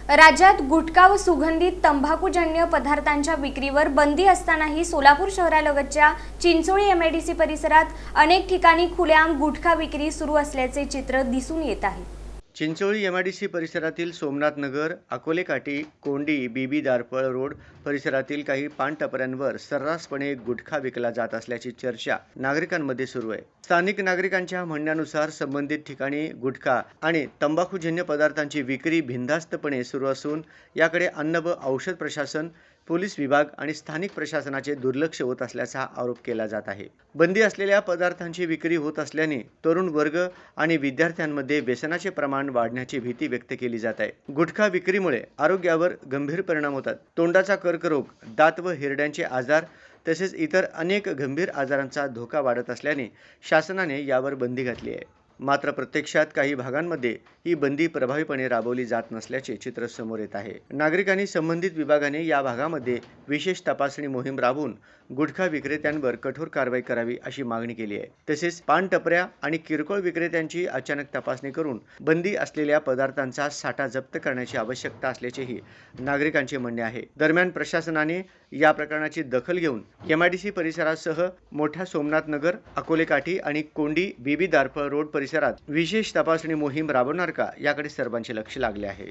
राज्यात गुटखा व सुगंधित तंबाखूजन्य पदार्थांच्या विक्रीवर बंदी असतानाही सोलापूर शहरालगतच्या चिंचोळी एमआयडीसी परिसरात अनेक ठिकाणी खुलेआम गुटखा विक्री सुरू असल्याचे चित्र दिसून येत आहे। चिंचोळी एमआयडीसी परिसरातील सोमनाथ नगर, अकोले काठी, कोंडी, बीबी दारपळ रोड परिसरातील काही पान टपऱ्यांवर सर्रासपणे गुटखा विकला जात असल्याची चर्चा नागरिकांमध्ये सुरू आहे। स्थानिक नागरिकांच्या म्हणण्यानुसार संबंधित ठिकाणी गुटखा आणि तंबाखूजन्य पदार्थांची विक्री बिनधास्तपणे सुरू असून याकडे अन्न व औषध प्रशासन, पोलीस विभाग आणि स्थानिक प्रशासनाचे दुर्लक्ष होत असल्याचा आरोप केला जात आहे। बंदी असलेल्या पदार्थांची विक्री होत असल्याने तरुण वर्ग आणि विद्यार्थ्यांमध्ये व्यसनाचे प्रमाण वाढण्याची भीती व्यक्त केली जात आहे। गुटखा विक्रीमुळे आरोग्यावर गंभीर परिणाम होतात। तोंडाचा कर्करोग, दात व हिरड्यांचे आजार तसेच इतर अनेक गंभीर आजारांचा धोका वाढत असल्याने शासनाने यावर बंदी घातली आहे। मात्र प्रत्यक्षात काही भागांमध्ये ही बंदी प्रभावीपणे राबवली जात नसल्याचे चित्र समोर येत आहे। नागरिकांनी संबंधित विभागाने या भागामध्ये विशेष तपासणी मोहीम राबवून गुटखा विक्रेत्यांवर कठोर कारवाई करावी अशी मागणी केली आहे। तसेच पान टपऱ्या आणि किरकोळ विक्रेत्यांची अचानक तपासणी करून बंदी असलेल्या पदार्थांचा साठा जप्त करण्याची आवश्यकता असल्याचेही नागरिकांचे म्हणणे आहे। दरम्यान प्रशासनाने या प्रकरणाची दखल घेऊन एमआयडीसी परिसरासह मोठ्या सोमनाथ नगर, अकोले काठी आणि कोंडी, बीबी दारपळ रोड परिसरात विशेष तपासणी मोहीम राबवणार का याकडे सर्वांचे लक्ष लागले आहे।